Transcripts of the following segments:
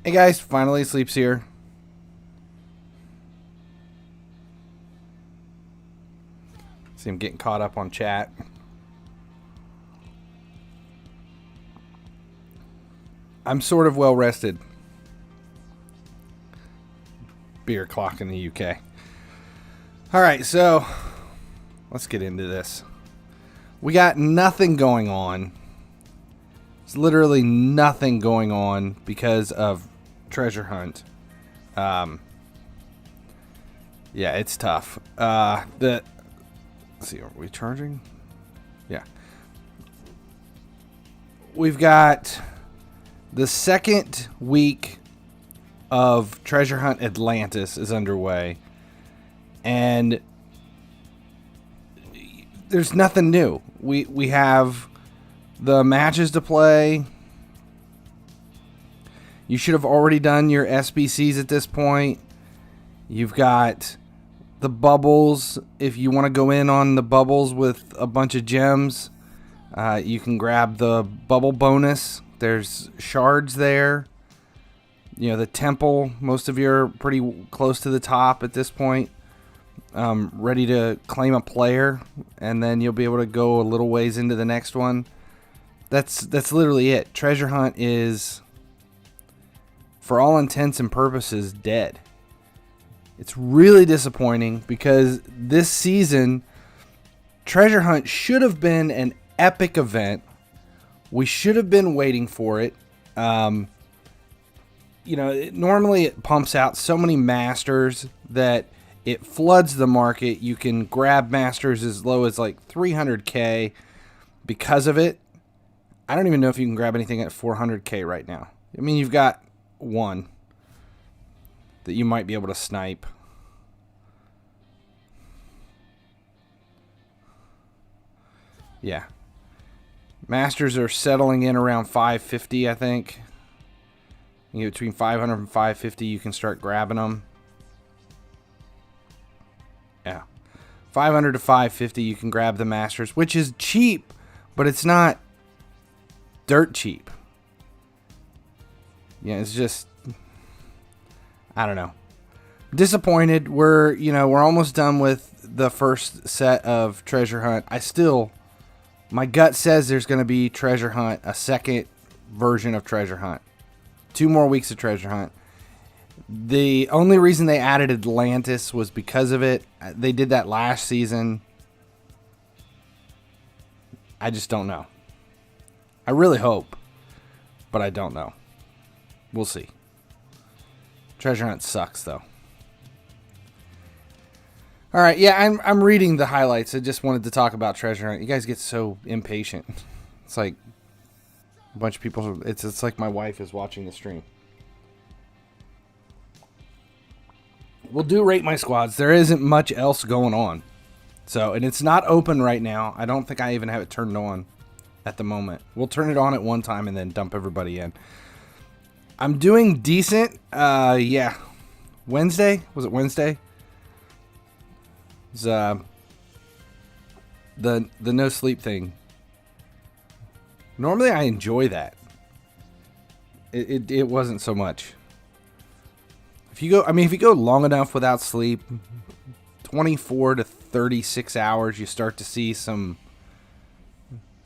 Hey guys, finally Sleep's here. See him getting caught up on chat. I'm sort of well rested. Beer clock in the UK. Alright, so let's get into this. We got nothing going on. There's literally nothing going on because of Treasure Hunt. Yeah, it's tough. Let's see, are we charging? Yeah. We've got the second week of Treasure Hunt Atlantis is underway. And there's nothing new. We have the matches to play. You should have already done your SBCs at this point. You've got the bubbles. If you want to go in on the bubbles with a bunch of gems, you can grab the bubble bonus. There's shards there. You know, the temple, most of you are pretty close to the top at this point. Ready to claim a player, and then you'll be able to go a little ways into the next one. That's literally it. Treasure Hunt is, for all intents and purposes, dead. It's really disappointing because this season, Treasure Hunt should have been an epic event. We should have been waiting for it. You know, normally it pumps out so many masters that it floods the market. You can grab masters as low as like 300k because of it. I don't even know if you can grab anything at 400k right now. I mean, you've got one that you might be able to snipe. Yeah. Masters are settling in around 550, I think. You get between 500 and 550, you can start grabbing them. Yeah. 500 to 550, you can grab the Masters, which is cheap, but it's not dirt cheap. Yeah, it's just, I don't know. Disappointed. We're almost done with the first set of Treasure Hunt. My gut says there's going to be Treasure Hunt, a second version of Treasure Hunt. 2 more weeks of Treasure Hunt. The only reason they added Atlantis was because of it. They did that last season. I just don't know. I really hope, but I don't know. We'll see. Treasure Hunt sucks, though. All right, yeah, I'm reading the highlights. I just wanted to talk about Treasure Hunt. You guys get so impatient. It's like a bunch of people. It's like my wife is watching the stream. We'll do Rate My Squads. There isn't much else going on. So, and it's not open right now. I don't think I even have it turned on at the moment. We'll turn it on at one time and then dump everybody in. I'm doing decent. Yeah. Wednesday? Was it Wednesday? It's, the no sleep thing. Normally I enjoy that. It wasn't so much. If you go long enough without sleep, 24 to 36 hours, you start to see some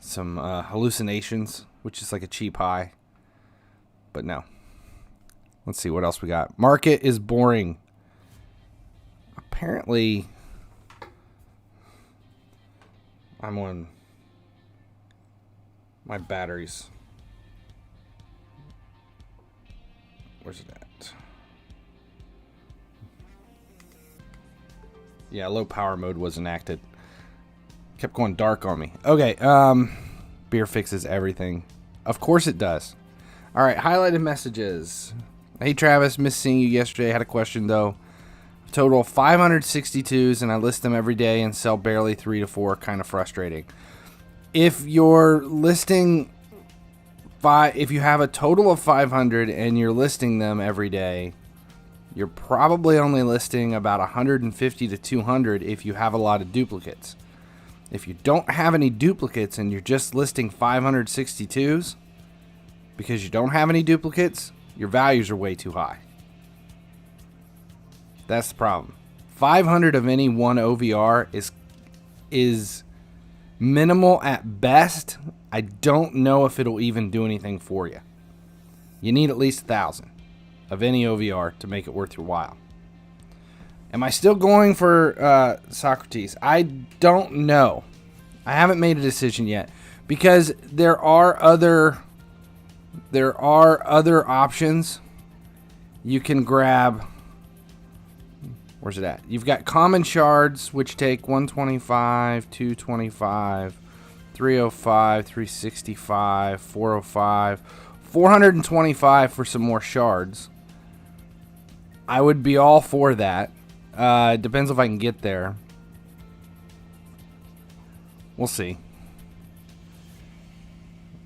hallucinations, which is like a cheap high. But no. Let's see what else we got. Market is boring. Apparently, I'm on my batteries. Where's it at? Yeah, low power mode was enacted. Kept going dark on me. Okay, beer fixes everything. Of course it does. All right, highlighted messages. Hey Travis, missed seeing you yesterday. Had a question though. Total 562s, and I list them every day and sell barely 3 to 4. Kind of frustrating. If you're listing if you have a total of 500 and you're listing them every day, you're probably only listing about 150 to 200 if you have a lot of duplicates. If you don't have any duplicates and you're just listing 562s because you don't have any duplicates, your values are way too high. That's the problem. 500 of any one OVR is minimal at best. I don't know if it'll even do anything for you. You need at least 1,000 of any OVR to make it worth your while. Am I still going for Socrates? I don't know. I haven't made a decision yet because there are other options. You can grab. Where's it at? You've got common shards, which take 125, 225, 305, 365, 405, 425 for some more shards. I would be all for that. It depends if I can get there. We'll see.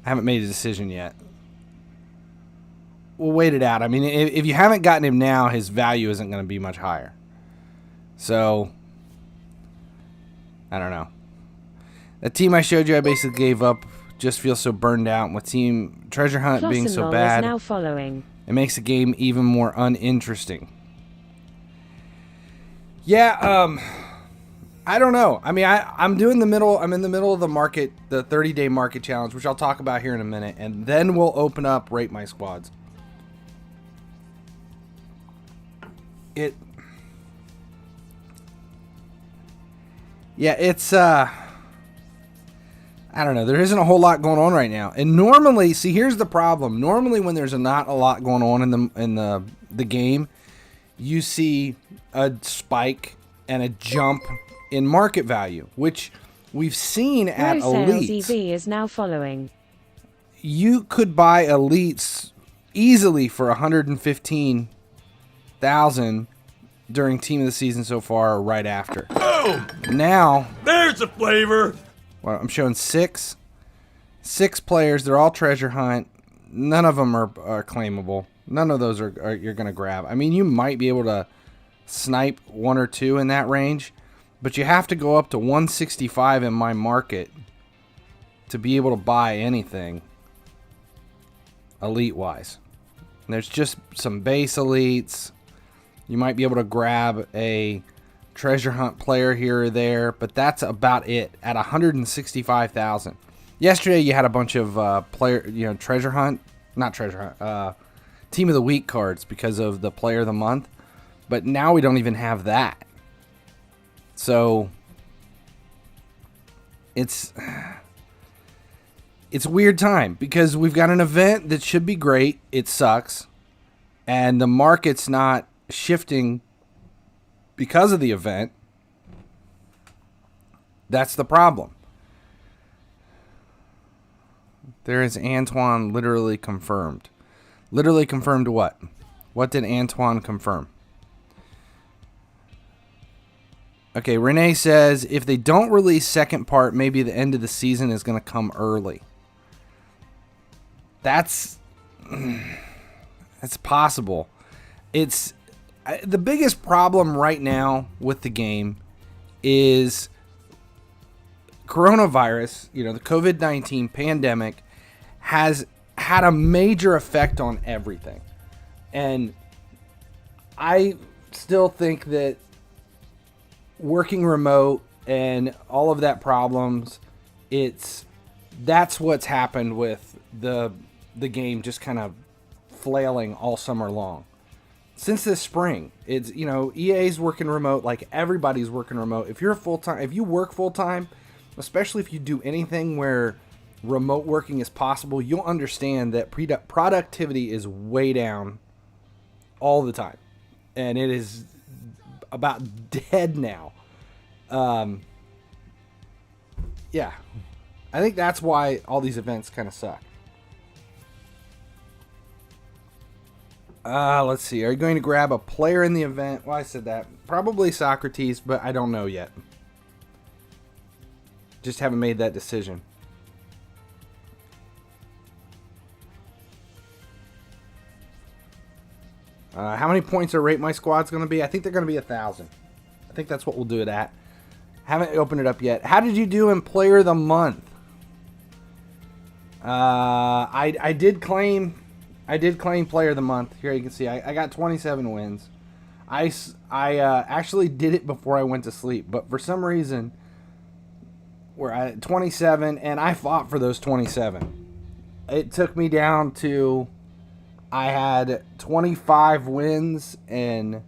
I haven't made a decision yet. We'll wait it out. I mean, if you haven't gotten him now, his value isn't going to be much higher. So, I don't know. That team I showed you, I basically gave up. Just feel so burned out with team treasure hunt being so bad. Now following. It makes the game even more uninteresting. Yeah, I don't know. I mean, I'm in the middle of the market, the 30-day market challenge, which I'll talk about here in a minute, and then we'll open up Rate My Squads. It's I don't know. There isn't a whole lot going on right now. And normally, see, here's the problem. Normally, when there's not a lot going on in the game, you see a spike and a jump in market value, which we've seen at Elites. EV is now following. You could buy Elites easily for 115,000 during Team of the Season so far, or right after. Boom! Now, There's the flavor. well, I'm showing six players. They're all treasure hunt. None of them are claimable. None of those are you're gonna grab. I mean, you might be able to snipe one or two in that range, but you have to go up to 165 in my market to be able to buy anything elite wise. And there's just some base elites. You might be able to grab a treasure hunt player here or there, but that's about it at 165,000. Yesterday you had a bunch of treasure hunt, team of the week cards because of the player of the month, but now we don't even have that. So it's a weird time because we've got an event that should be great. It sucks, and the market's not shifting because of the event. That's the problem. There is Antoine literally confirmed. Literally confirmed what? What did Antoine confirm? Okay, Renee says if they don't release second part, maybe the end of the season is going to come early. That's possible. It's the biggest problem right now with the game is coronavirus, the COVID-19 pandemic has had a major effect on everything. And I still think that working remote and all of that problems, that's what's happened with the game just kind of flailing all summer long. Since this spring, it's EA's working remote, like everybody's working remote. If you work full time, especially if you do anything where remote working is possible, you'll understand that productivity is way down all the time, and it is about dead now. Yeah, I think that's why all these events kind of suck. Let's see. Are you going to grab a player in the event? Well, I said that. Probably Socrates, but I don't know yet. Just haven't made that decision. How many points are Rate My Squad's going to be? I think they're going to be 1,000. I think that's what we'll do it at. Haven't opened it up yet. How did you do in Player of the Month? I did claim I did claim player of the month. Here you can see I got 27 wins. I actually did it before I went to sleep, but for some reason we're at 27, and I fought for those 27. It took me down to I had 25 wins and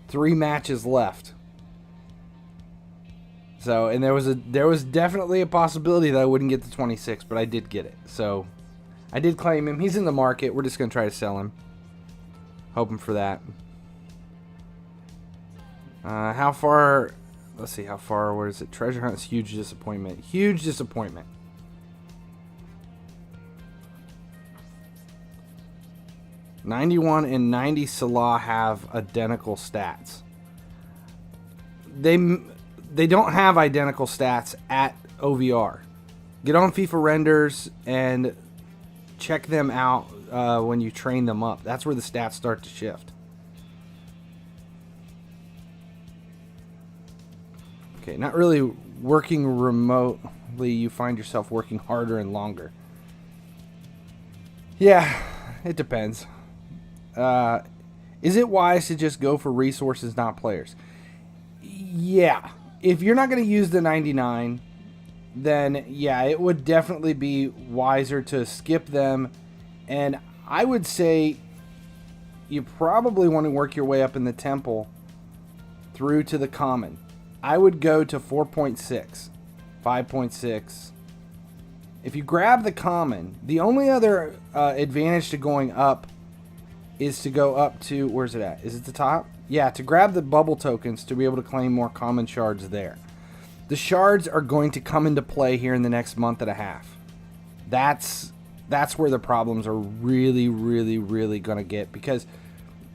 3 matches left. So, and there was definitely a possibility that I wouldn't get to 26, but I did get it. So, I did claim him. He's in the market. We're just going to try to sell him. Hoping for that. How far? Let's see how far. Where is it? Treasure hunt is huge disappointment. Huge disappointment. $91 and 90 Salah have identical stats. They don't have identical stats at OVR. Get on FIFA renders and check them out when you train them up. That's where the stats start to shift. Okay, not really working remotely. You find yourself working harder and longer. Yeah, it depends. Is it wise to just go for resources, not players? Yeah. If you're not going to use the 99, then yeah, it would definitely be wiser to skip them. And I would say you probably want to work your way up in the temple through to the common. I would go to 4.6, 5.6. If you grab the common, the only other advantage to going up is to go up to, where's it at? Is it the top? Yeah, to grab the bubble tokens to be able to claim more common shards there. The shards are going to come into play here in the next month and a half. That's where the problems are really, really, really going to get, because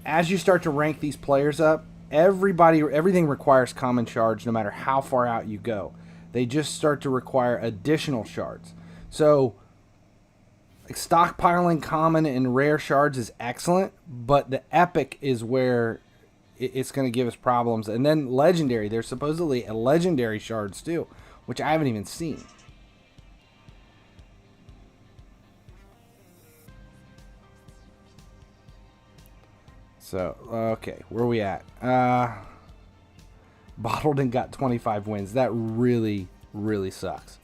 as you start to rank these players up, everything requires common shards no matter how far out you go. They just start to require additional shards. So stockpiling common and rare shards is excellent, but the epic is where it's going to give us problems. And then legendary, there's supposedly a legendary shards too, which I haven't even seen. So, okay, where are we at? Bottled and got 25 wins. That really, really sucks.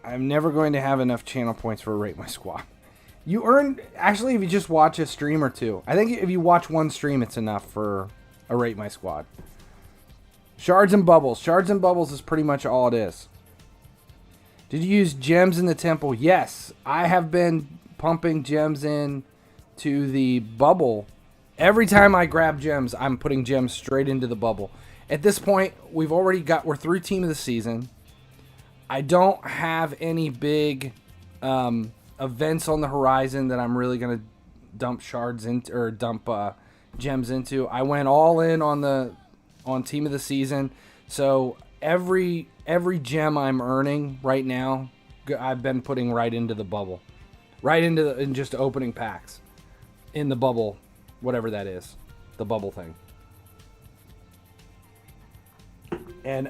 I'm never going to have enough channel points for a Rate My Squad. You earn, actually, if you just watch a stream or two. I think if you watch one stream, it's enough for a Rate My Squad. Shards and bubbles. Shards and bubbles is pretty much all it is. Did you use gems in the temple? Yes. I have been pumping gems in to the bubble. Every time I grab gems, I'm putting gems straight into the bubble. At this point, we're through team of the season. I don't have any big events on the horizon that I'm really going to dump shards into or dump gems into. I went all in on team of the season. So every gem I'm earning right now, I've been putting right into the bubble. Right into just opening packs in the bubble, whatever that is, the bubble thing. And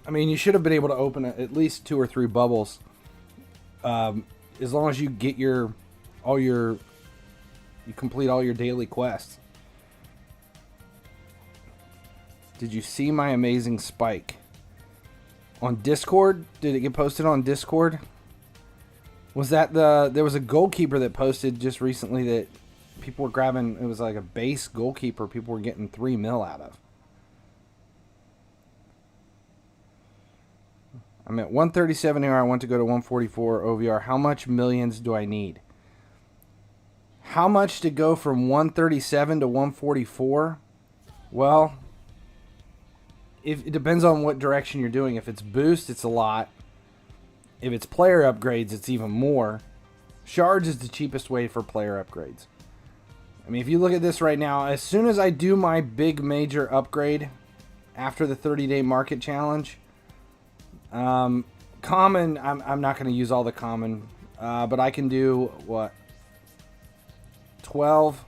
I mean, you should have been able to open at least 2 or 3 bubbles, as long as you get you complete all your daily quests. Did you see my amazing spike on Discord? Did it get posted on Discord? Was that there was a goalkeeper that posted just recently that people were grabbing? It was like a base goalkeeper. People were getting 3 mil out of. I'm at 137 here. I want to go to 144 OVR. How much millions do I need? How much to go from 137 to 144? Well, it depends on what direction you're doing. If it's boost, it's a lot. If it's player upgrades, it's even more. Shards is the cheapest way for player upgrades. I mean, if you look at this right now, as soon as I do my big major upgrade after the 30-day market challenge, common, I'm not going to use all the common, but I can do, what, 12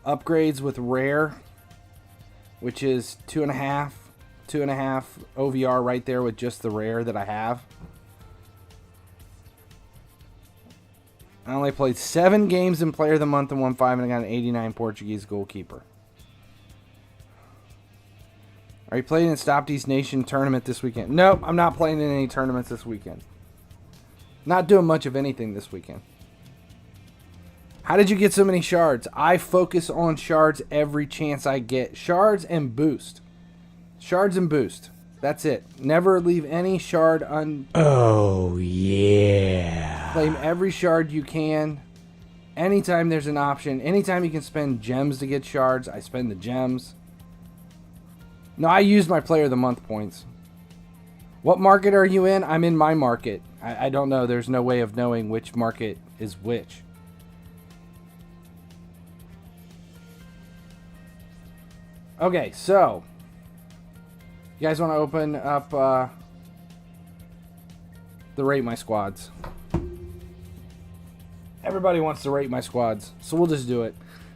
upgrades with rare, which is 2.5 OVR right there with just the rare that I have. I only played 7 games in Player of the Month and won 5, and I got an 89 Portuguese goalkeeper. Are you playing in Stop These Nation tournament this weekend? Nope, I'm not playing in any tournaments this weekend. Not doing much of anything this weekend. How did you get so many shards? I focus on shards every chance I get. Shards and boost. Shards and boost. That's it. Never leave any shard Oh, yeah. Claim every shard you can. Anytime there's an option. Anytime you can spend gems to get shards, I spend the gems. No, I used my Player of the Month points. What market are you in? I'm in my market. I don't know. There's no way of knowing which market is which. Okay, so you guys want to open up the Rate My Squads? Everybody wants to rate my squads, so we'll just do it.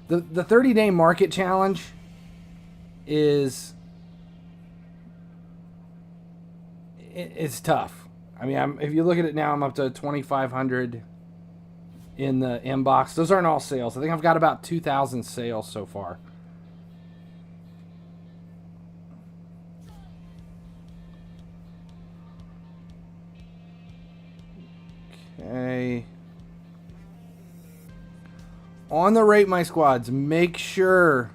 The 30-day market challenge is it's tough. I mean, if you look at it now, I'm up to 2,500 in the inbox. Those aren't all sales. I think I've got about 2,000 sales so far. Okay. On the Rate My Squads, make sure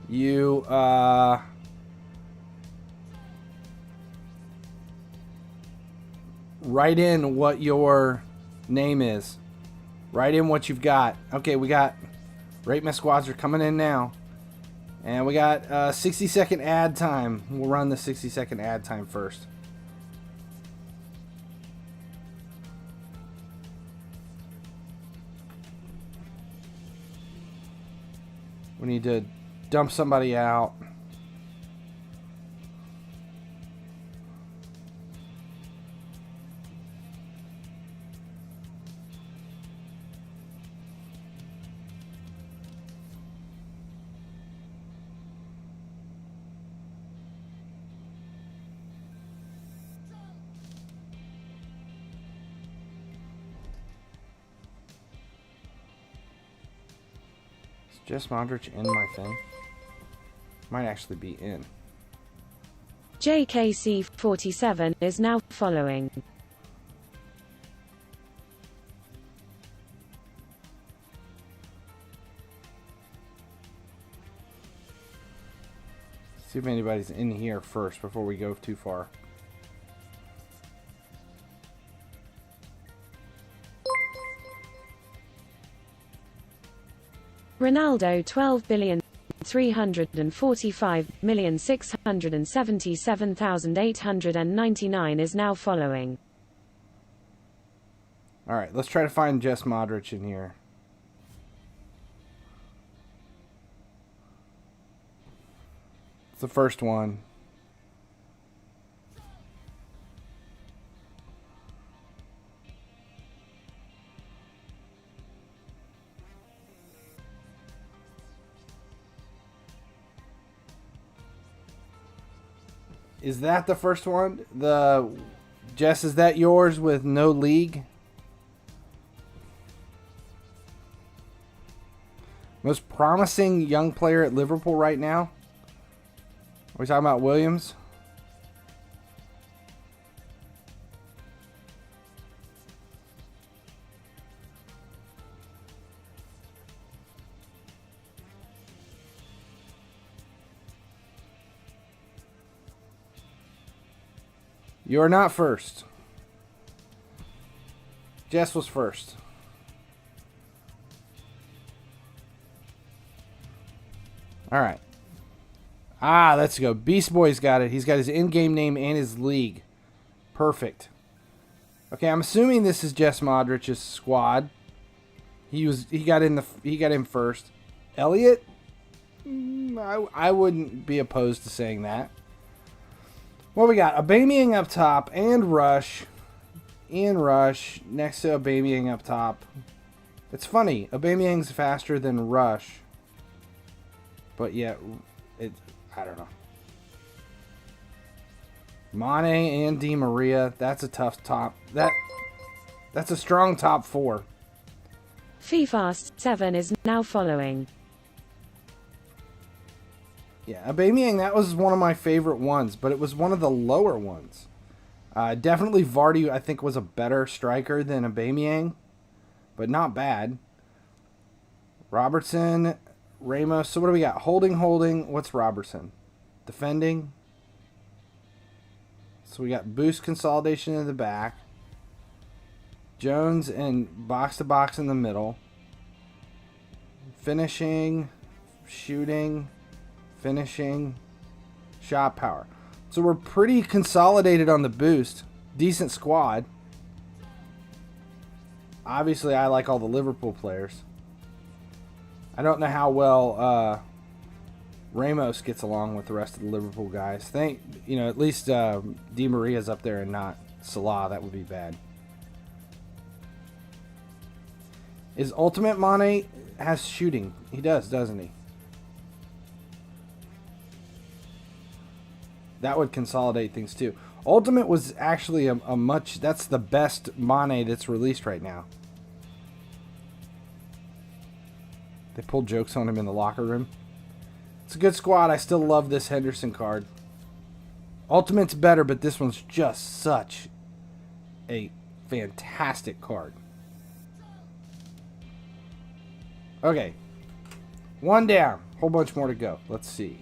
you write in what your name is. Write in what you've got. Okay, we got Rate My Squads are coming in now. And we got 60-second ad time. We'll run the 60-second ad time first. We need to dump somebody out. Just Modric in my thing. Might actually be in. JKC47 is now following. See if anybody's in here first before we go too far. Ronaldo 12,345,677,899 is now following. Alright, let's try to find Jess Modric in here. It's the first one. Is that the first one? Jess, is that yours with no league? Most promising young player at Liverpool right now? Are we talking about Williams? You're not first. Jess was first. Alright. Let's go. Beast Boy's got it. He's got his in-game name and his league. Perfect. Okay, I'm assuming this is Jess Modric's squad. He got in first. Elliot? I wouldn't be opposed to saying that. Well, we got Aubameyang up top and Rush. Ian Rush next to Aubameyang up top. It's funny. Aubameyang's faster than Rush. But yet, I don't know. Mane and Di Maria. That's a tough top. That's a strong top 4. FIFA 7 is now following. Yeah, Aubameyang, that was one of my favorite ones, but it was one of the lower ones. Definitely Vardy, I think, was a better striker than Aubameyang, but not bad. Robertson, Ramos. So what do we got? Holding. What's Robertson? Defending. So we got boost consolidation in the back. Jones and box to box in the middle. Finishing, shooting, finishing, shot power. So we're pretty consolidated on the boost. Decent squad. Obviously, I like all the Liverpool players. I don't know how well Ramos gets along with the rest of the Liverpool guys. At least Di Maria's up there and not Salah. That would be bad. Is Ultimate Mane has shooting? He does, doesn't he? That would consolidate things too. Ultimate was actually a much... That's the best Mane that's released right now. They pulled jokes on him in the locker room. It's a good squad. I still love this Henderson card. Ultimate's better, but this one's just such a fantastic card. Okay. One down. Whole bunch more to go. Let's see.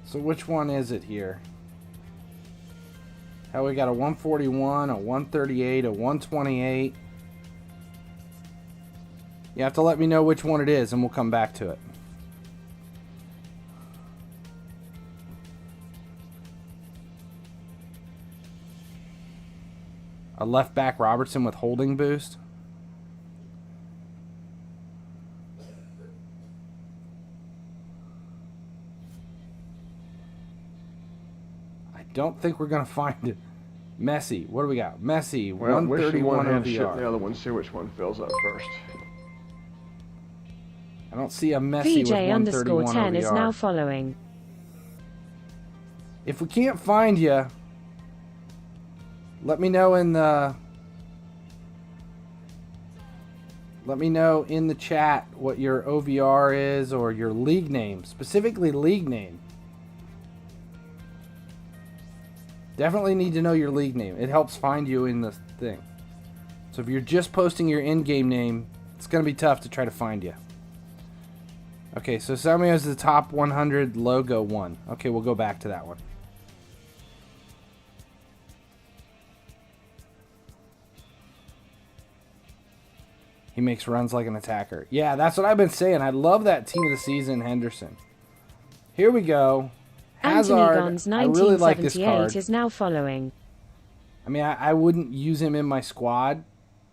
So which one is it here? How we got a 141, a 138, a 128. You have to let me know which one it is and we'll come back to it. A left back Robertson with holding boost. Don't think we're gonna find it. Messi. What do we got? Messi. Well, 131 one ship OVR. the other one. See which one fills up first. I don't see a Messi with 131 VJ_10 OVR. is now following. If we can't find you, let me know in the chat what your OVR is or your league name, specifically league name. Definitely need to know your league name. It helps find you in the thing. So if you're just posting your in-game name, it's going to be tough to try to find you. Okay, so Samuel is the top 100 logo one. Okay, we'll go back to that one. He makes runs like an attacker. Yeah, that's what I've been saying. I love that team of the season, Henderson. Here we go. Anthony Hazard, Guns I really like this 1978 card. is now following. I mean, I wouldn't use him in my squad,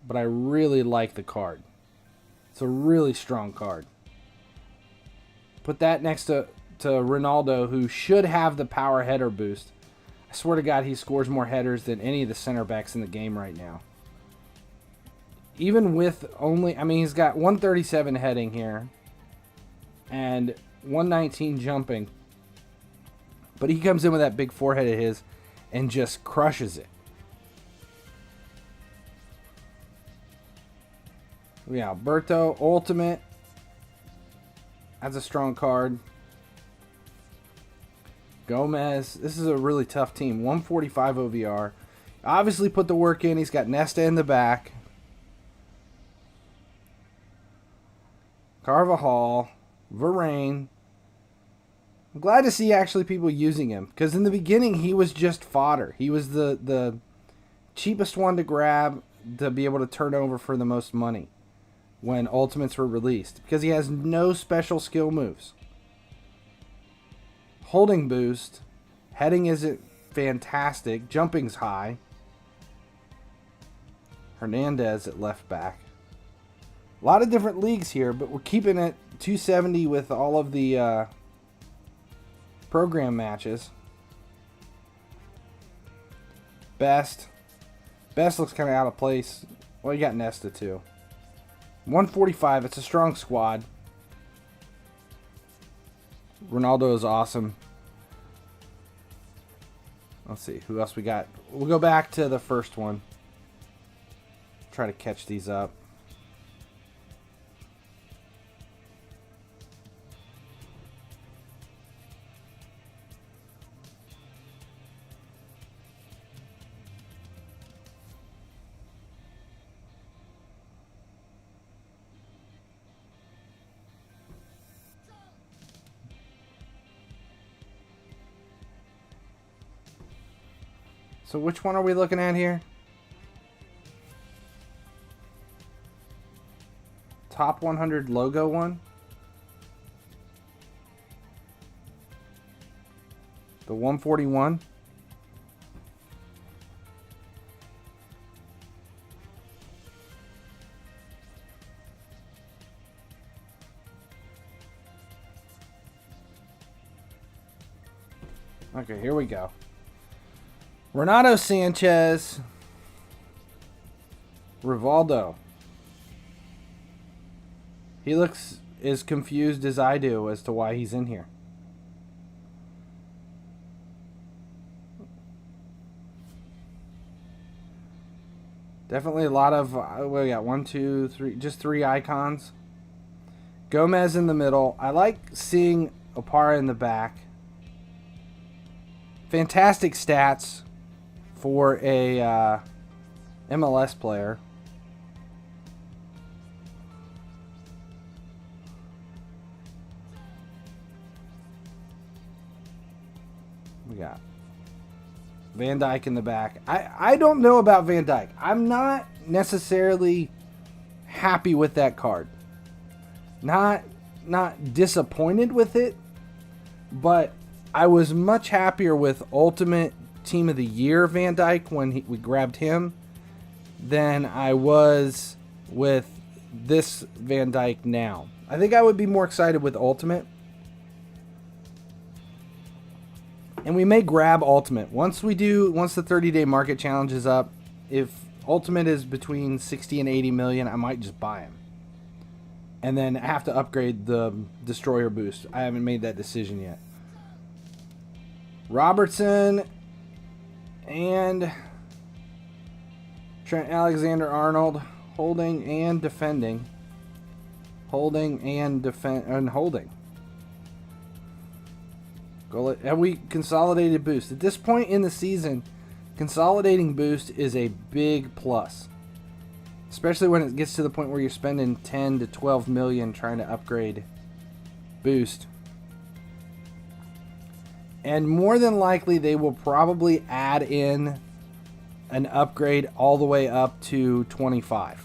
but I really like the card. It's a really strong card. Put that next to Ronaldo, who should have the power header boost. I swear to God, he scores more headers than any of the center backs in the game right now. Even with only... I mean, he's got 137 heading here and 119 jumping. But he comes in with that big forehead of his and just crushes it. Yeah, Alberto, Ultimate. That's a strong card. Gomez. This is a really tough team. 145 OVR. Obviously put the work in. He's got Nesta in the back. Carvajal. Varane. I'm glad to see actually people using him, because in the beginning he was just fodder. He was the cheapest one to grab to be able to turn over for the most money when Ultimates were released, because he has no special skill moves. Holding boost, heading isn't fantastic, jumping's high. Hernandez at left back. A lot of different leagues here, but we're keeping it 270 with all of the program matches. Best looks kind of out of place. Well, you got Nesta too. 145. It's a strong squad. Ronaldo is awesome. Let's see who else we got. We'll go back to the first one. Try to catch these up. So which one are we looking at here? Top 100 logo one? The 141? Okay, here we go. Renato Sanchez, Rivaldo. He looks as confused as I do as to why he's in here. Definitely a lot of, we got 1, 2, 3, just 3 icons. Gomez in the middle. I like seeing Opara in the back. Fantastic stats for a MLS player. We got Van Dijk in the back. I don't know about Van Dijk. I'm not necessarily happy with that card. Not disappointed with it, but I was much happier with Ultimate Team of the Year Van Dijk when we grabbed him than I was with this Van Dijk now. I think I would be more excited with Ultimate. And we may grab Ultimate. Once the 30-day market challenge is up, if Ultimate is between 60 and 80 million, I might just buy him. And then have to upgrade the Destroyer boost. I haven't made that decision yet. Robertson and Trent Alexander-Arnold, holding and defending. Holding and holding. Have we consolidated boost? At this point in the season, consolidating boost is a big plus. Especially when it gets to the point where you're spending 10 to 12 million trying to upgrade boost. And more than likely, they will probably add in an upgrade all the way up to 25.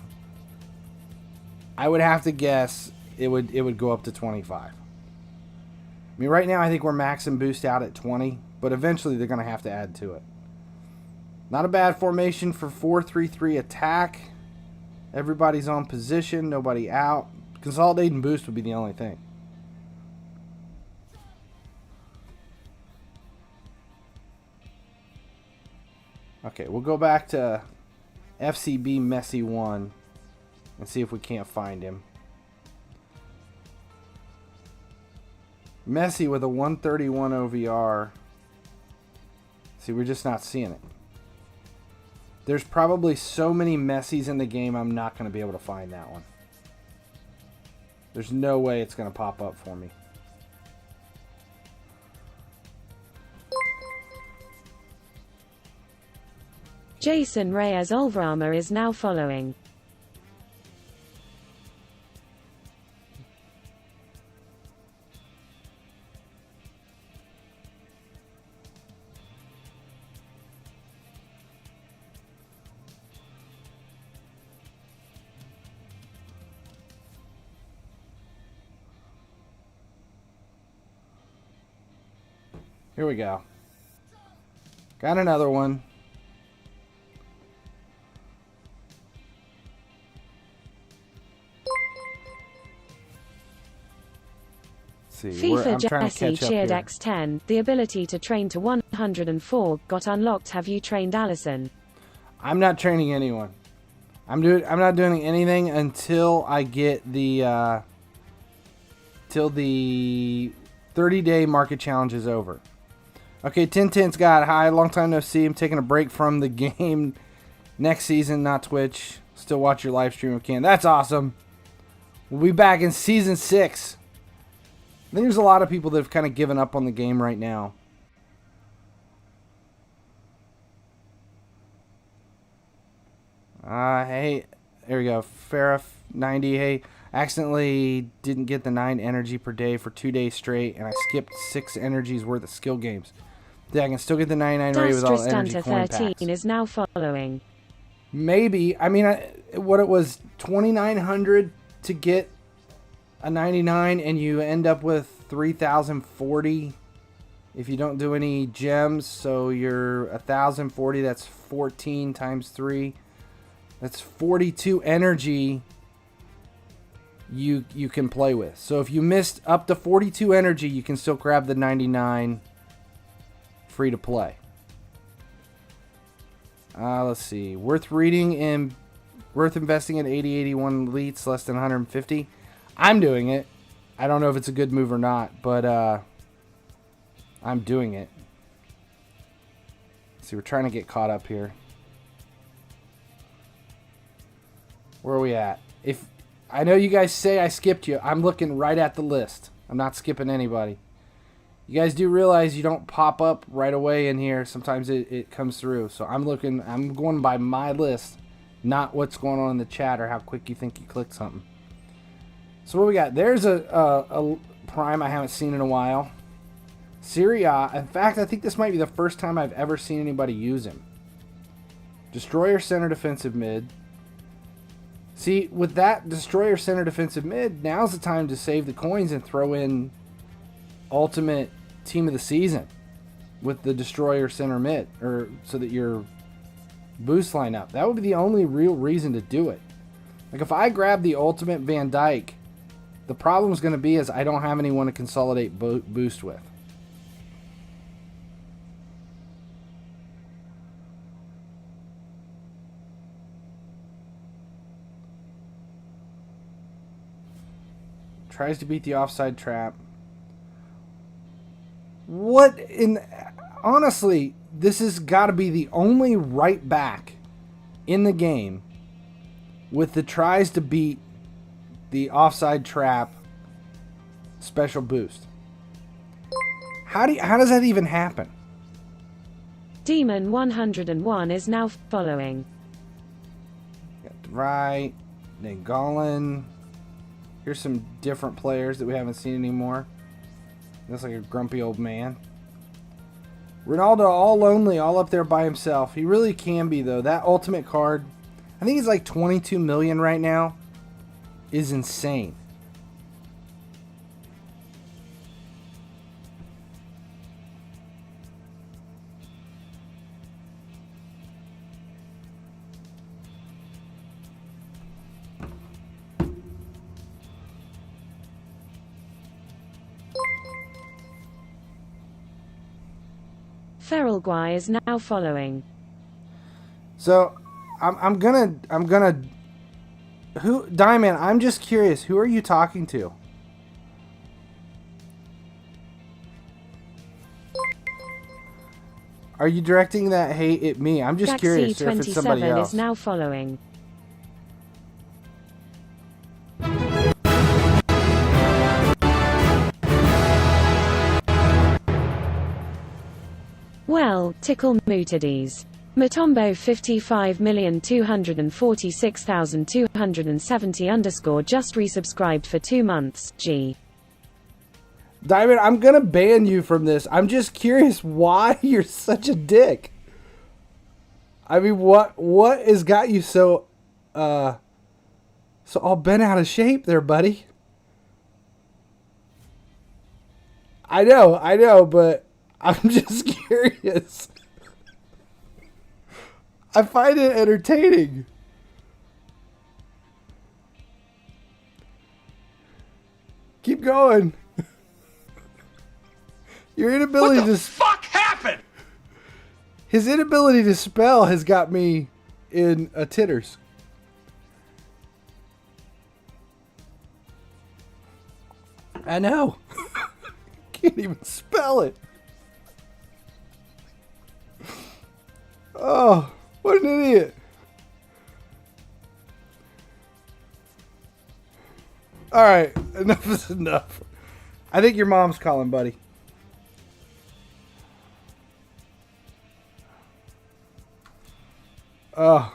I would have to guess it would go up to 25. I mean, right now I think we're maxing boost out at 20, but eventually they're going to have to add to it. Not a bad formation for 4-3-3 attack. Everybody's on position, nobody out. Consolidating boost would be the only thing. Okay, we'll go back to FCB Messi 1 and see if we can't find him. Messi with a 131 OVR. See, we're just not seeing it. There's probably so many Messis in the game, I'm not going to be able to find that one. There's no way it's going to pop up for me. Jason Reyes Olvrama is now following. Here we go. Got another one. FIFA Jesse cheered X10. The ability to train to 104 got unlocked. Have you trained Allison? I'm not training anyone. I'm not doing anything until I get the till the 30-day market challenge is over. Okay, Tintin's got hi. Long time no see. I'm taking a break from the game next season, not Twitch. Still watch your live stream if you can. That's awesome. We'll be back in season 6. I think there's a lot of people that have kind of given up on the game right now. Hey, there we go. Farah 90. Hey, accidentally didn't get the 9 energy per day for 2 days straight, and I skipped 6 energies worth of skill games. Yeah, I can still get the 99 rate with all the energy coin packs. 13 is now following. Maybe. I mean, what it was 2,900 to get a 99, and you end up with 3,040 if you don't do any gems. So you're 1,040. That's 14 times 3. That's 42 energy you can play with. So if you missed up to 42 energy, you can still grab the 99 free to play. Let's see. Worth investing in 80, 81 elites, less than 150. I'm doing it. I don't know if it's a good move or not, but I'm doing it. Let's see, we're trying to get caught up here. Where are we at? If I know you guys say I skipped you, I'm looking right at the list. I'm not skipping anybody. You guys do realize you don't pop up right away in here. Sometimes it comes through. So I'm going by my list, not what's going on in the chat or how quick you think you clicked something. So what we got? There's a prime I haven't seen in a while. Syria. In fact, I think this might be the first time I've ever seen anybody use him. Destroyer center defensive mid. See, with that Destroyer center defensive mid, now's the time to save the coins and throw in ultimate team of the season with the Destroyer center mid, or so that your boost line up. That would be the only real reason to do it. Like if I grab the ultimate Van Dyke, the problem is going to be is I don't have anyone to consolidate boost with. Tries to beat the offside trap. What in... Honestly, this has got to be the only right back in the game with the tries to beat the offside trap special boost. How does that even happen? Demon 101 is now following. Got right, Nagolin. Here's some different players that we haven't seen anymore. Looks like a grumpy old man. Ronaldo, all lonely, all up there by himself. He really can be, though. That ultimate card, I think he's like 22 million right now, is insane. Feral Guy is now following. So, I'm gonna who Diamond? I'm just curious. Who are you talking to? Are you directing that hate at me? I'm just curious if it's somebody else. Is now following. Well, tickle Mutadies. Matombo 55,246,270 _ just resubscribed for 2 months. G. Diamond, I'm gonna ban you from this. I'm just curious why you're such a dick. I mean, what has got you so all bent out of shape there, buddy? I know, but I'm just curious. I find it entertaining. Keep going. Your inability what the fuck happened? His inability to spell has got me in a titters. I know. Can't even spell it. Oh, what an idiot. All right, enough is enough. I think your mom's calling, buddy. Oh.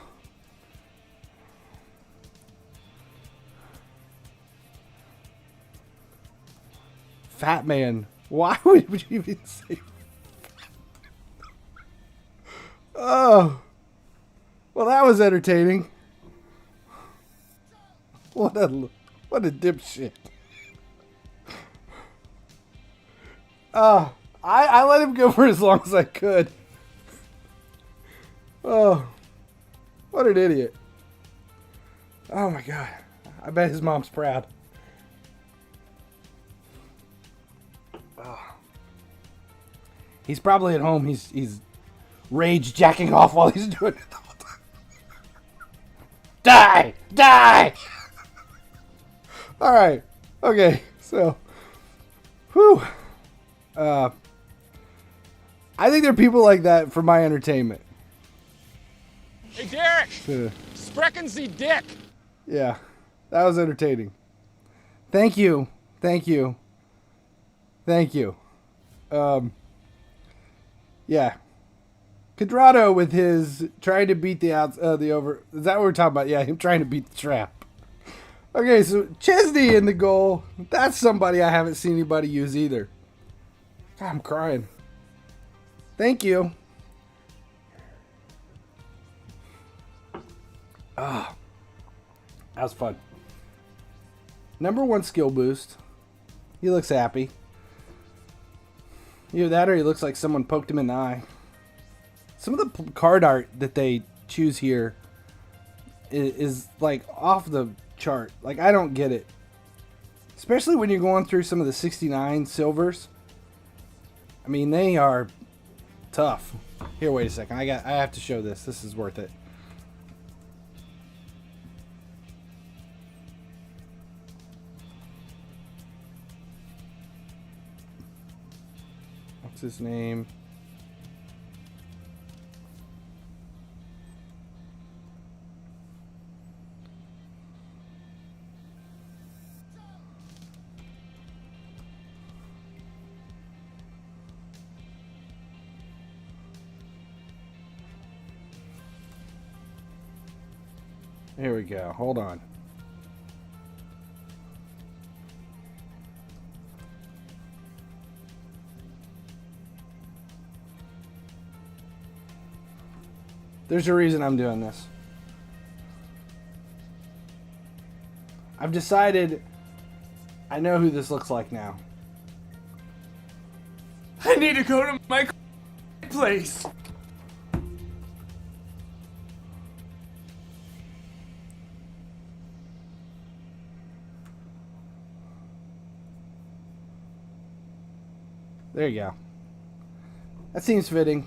Fat man. Why would you even say? Oh. Well, that was entertaining. What a dipshit. I let him go for as long as I could. Oh. What an idiot. Oh my god. I bet his mom's proud. Oh. He's probably at home. He's rage jacking off while he's doing it the whole time. Die! Die! Alright. Okay. So. Whew. I think there are people like that for my entertainment. Hey, Derek! Sprechen Sie Dick! Yeah, that was entertaining. Thank you. Thank you. Thank you. Yeah. Quadrado with his trying to beat the over. Is that what we're talking about? Yeah, him trying to beat the trap. Okay, so Chesney in the goal. That's somebody I haven't seen anybody use either. God, I'm crying. Thank you. Ah, that was fun. Number 1 skill boost. He looks happy. Either that or he looks like someone poked him in the eye. Some of the card art that they choose here is like off the chart. Like, I don't get it. Especially when you're going through some of the 69 silvers. I mean, they are tough. Here, wait a second. I have to show this. This is worth it. What's his name? Here we go. Hold on. There's a reason I'm doing this. I've decided I know who this looks like now. I need to go to my place. There you go. That seems fitting.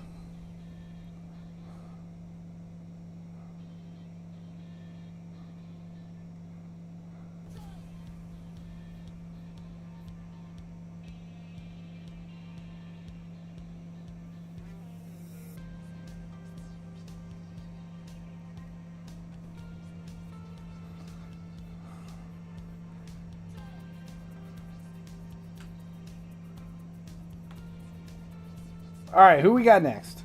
All right, who we got next?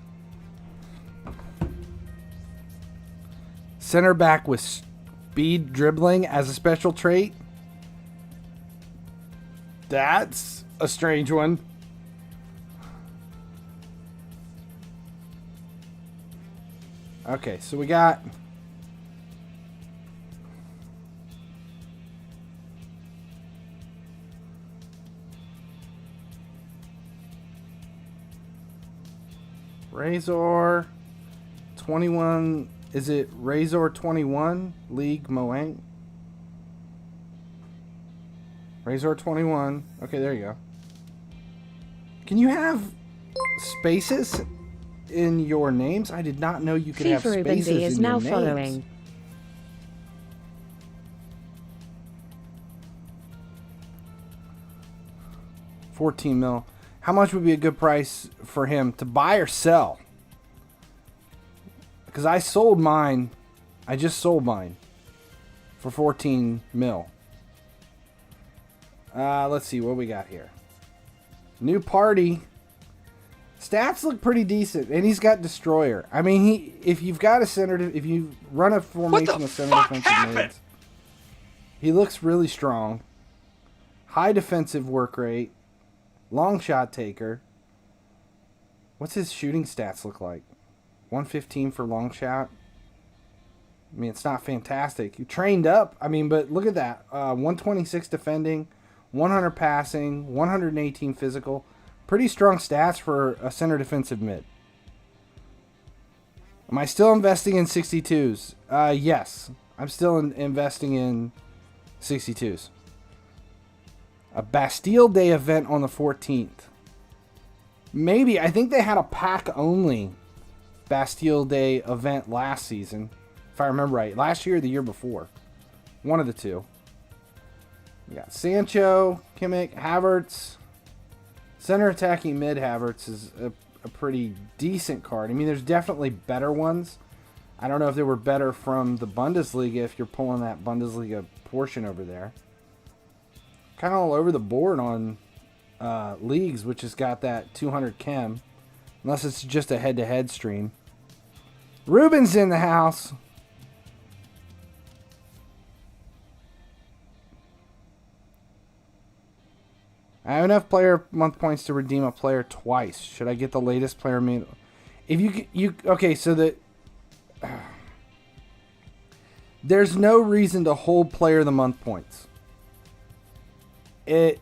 Center back with speed dribbling as a special trait. That's a strange one. Okay, so we got Razor 21. Is it Razor 21 League Moang? Razor 21. Okay, there you go. Can you have spaces in your names? I did not know you could have FIFA spaces Ubindi in is your now names. following. 14 mil. How much would be a good price for him to buy or sell? Because I sold mine. I just sold mine for 14 mil. Let's see what we got here. New party. Stats look pretty decent, and he's got destroyer. I mean, if you've got a center, if you run a formation of center defensive mids, he looks really strong. High defensive work rate, long shot taker. What's his shooting stats look like? 115 for long shot. I mean, it's not fantastic. You trained up. I mean, but look at that. 126 defending, 100 passing, 118 physical. Pretty strong stats for a center defensive mid. Am I still investing in 62s? Yes. I'm still investing in 62s. A Bastille Day event on the 14th. Maybe. I think they had a pack-only Bastille Day event last season. If I remember right. Last year or the year before. One of the two. We got Sancho, Kimmich, Havertz. Center attacking mid Havertz is a pretty decent card. I mean, there's definitely better ones. I don't know if they were better from the Bundesliga if you're pulling that Bundesliga portion over there. Kind of all over the board on leagues, which has got that 200 chem. Unless it's just a head-to-head stream. Ruben's in the house. I have enough player month points to redeem a player twice. Should I get the latest player made? If you okay, so that there's no reason to hold player of the month points. We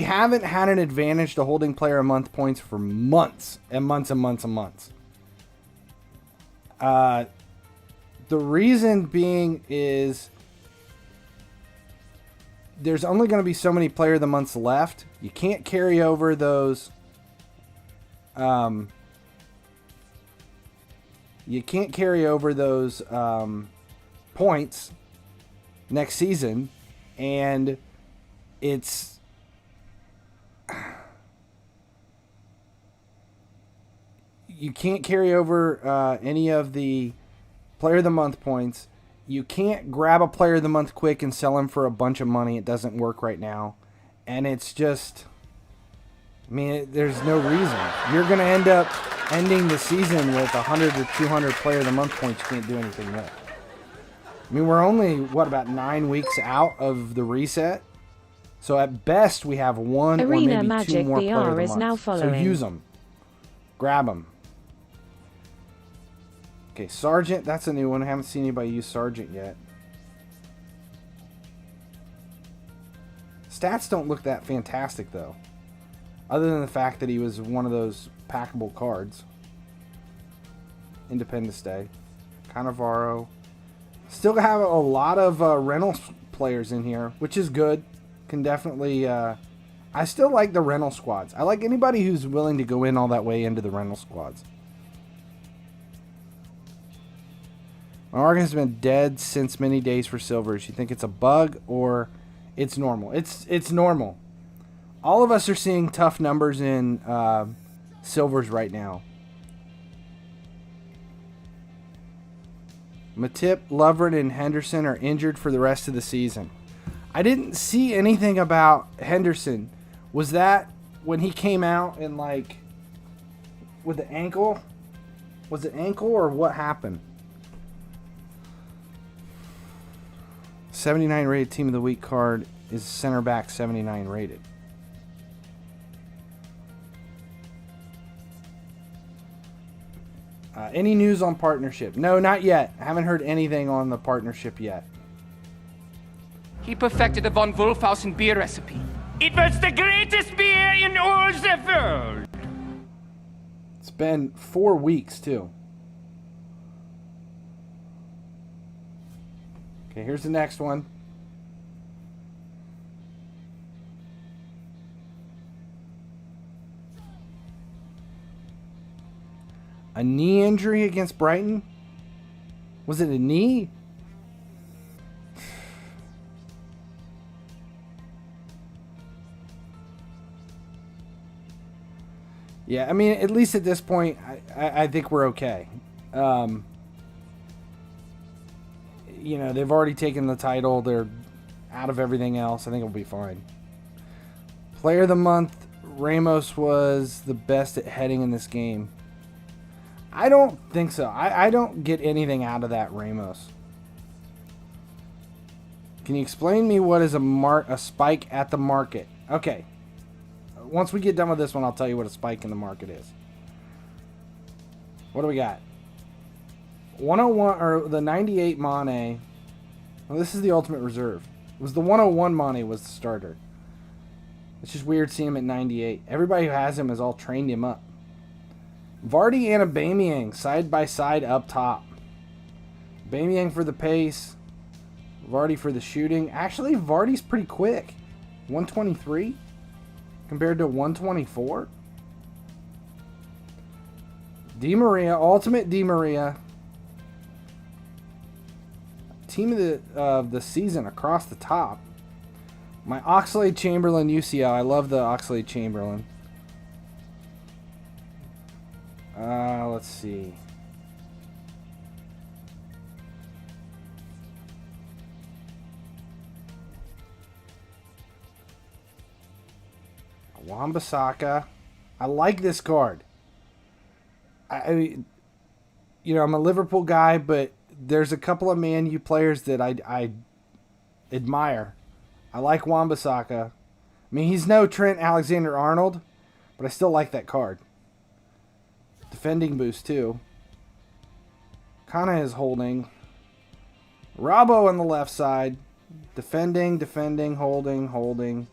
haven't had an advantage to holding player of month points for months and months and months and months. The reason being is there's only going to be so many player of the months left. You can't carry over those. You can't carry over those points next season, and it's you can't carry over any of the player of the month points. You can't grab a player of the month quick and sell him for a bunch of money. It doesn't work right now. And it's just, I mean, there's no reason. You're going to end up ending the season with 100 or 200 player of the month points you can't do anything with. I mean, we're only, about 9 weeks out of the reset? So at best, we have one Arena or maybe Magic two more VR player of the is month. now So following. use them. Grab them. Okay, Sergeant, that's a new one. I haven't seen anybody use Sergeant yet. Stats don't look that fantastic, though. Other than the fact that he was one of those packable cards. Independence Day. Cannavaro. Still have a lot of rental players in here, which is good. Can definitely... I still like the rental squads. I like anybody who's willing to go in all that way into the rental squads. My organ has been dead since many days for silvers. You think it's a bug or it's normal? It's normal. All of us are seeing tough numbers in silvers right now. Matip, Lovren, and Henderson are injured for the rest of the season. I didn't see anything about Henderson. Was that when he came out and with the ankle? Was it ankle or what happened? 79 rated team of the week card is center back 79 rated. Any news on partnership? No, not yet. I haven't heard anything on the partnership yet. He perfected the von Wolfhausen beer recipe. It was the greatest beer in all the world. It's been 4 weeks, too. Okay, here's the next one. A knee injury against Brighton? Was it a knee? Yeah, I mean, at least at this point, I think we're okay. You know, they've already taken the title. They're out of everything else. I think it'll be fine. Player of the month, Ramos was the best at heading in this game. I don't think so. I don't get anything out of that Ramos. Can you explain me what is a spike at the market? Okay. Once we get done with this one, I'll tell you what a spike in the market is. What do we got? 101 or the 98 Mane. Well, this is the ultimate reserve. It was the 101 Mane was the starter. It's just weird seeing him at 98. Everybody who has him has all trained him up. Vardy and Aubameyang side by side up top. Aubameyang for the pace. Vardy for the shooting. Actually, Vardy's pretty quick. 123 compared to 124. Di Maria, ultimate Di Maria. Team of the season across the top. My Oxlade-Chamberlain UCL. I love the Oxlade-Chamberlain. Let's see. Wan-Bissaka. I like this card. You know, I'm a Liverpool guy, but there's a couple of Man U players that I admire. I like Wan-Bissaka. I mean, he's no Trent Alexander-Arnold, but I still like that card. Defending boost, too. Kana is holding. Robbo on the left side. Defending, holding.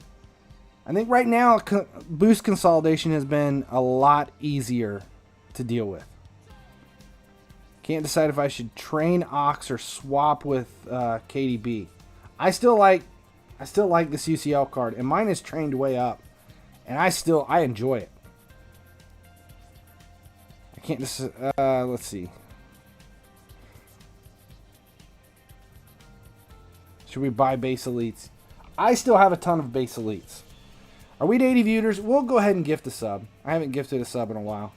I think right now, boost consolidation has been a lot easier to deal with. Can't decide if I should train Ox or swap with KDB. I still like this UCL card, and mine is trained way up, and I enjoy it. I can't just let's see. Should we buy base elites? I still have a ton of base elites. Are we to 80 viewers? We'll go ahead and gift a sub. I haven't gifted a sub in a while.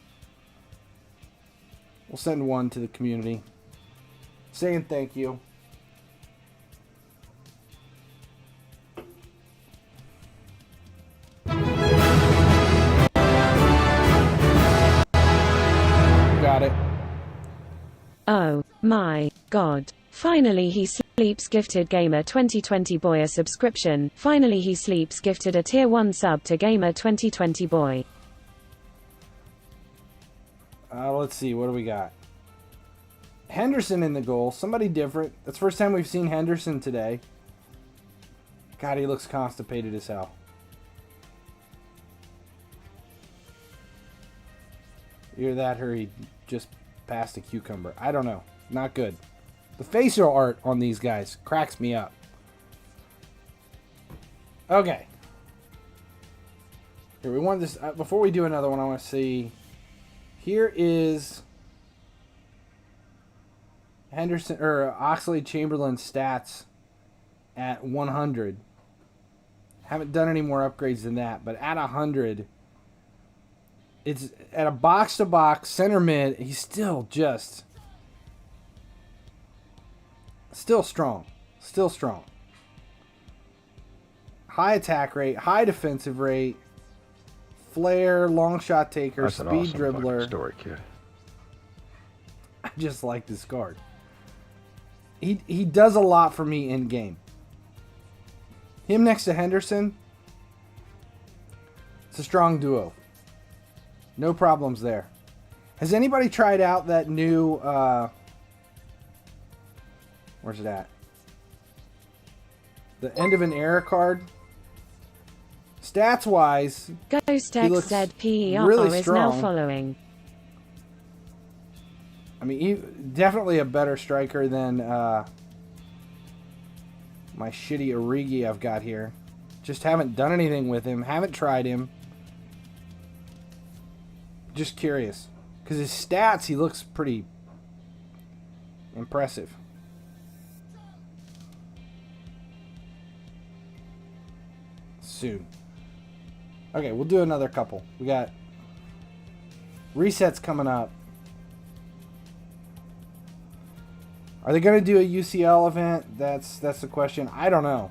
We'll send one to the community. Saying thank you. Got it. Oh my god. Finally he sleeps gifted Gamer 2020 Boy a subscription. Finally he sleeps gifted a tier 1 sub to Gamer 2020 Boy. Let's see, what do we got? Henderson in the goal. Somebody different. That's the first time we've seen Henderson today. God, he looks constipated as hell. Either that or he just passed a cucumber. I don't know. Not good. The facial art on these guys cracks me up. Okay. Here, we want this. Before we do another one, I want to see. Here is Henderson or Oxlade-Chamberlain stats at 100. Haven't done any more upgrades than that, but at 100, it's at a box-to-box center mid. He's still strong. Still strong. High attack rate, high defensive rate, flair, long shot taker, That's an speed awesome dribbler. fucking story, kid. I just like this card. He does a lot for me in game. Him next to Henderson, it's a strong duo. No problems there. Has anybody tried out that new where's it at? The end of an era card. Stats wise, Ghost XZPER really is strong. now following. I mean, he definitely a better striker than my shitty Origi I've got here. Just haven't done anything with him. Haven't tried him. Just curious. Because his stats, he looks pretty impressive. Soon. Okay, we'll do another couple. We got Reset's coming up. Are they going to do a UCL event? That's the question. I don't know.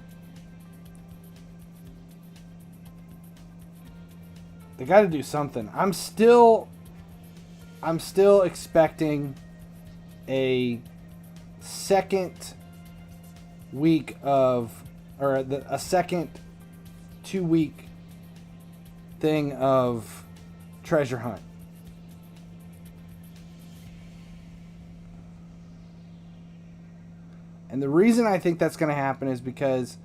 They got to do something. I'm still expecting a second week of, or a second 2-week thing of treasure hunt. And the reason I think that's going to happen is because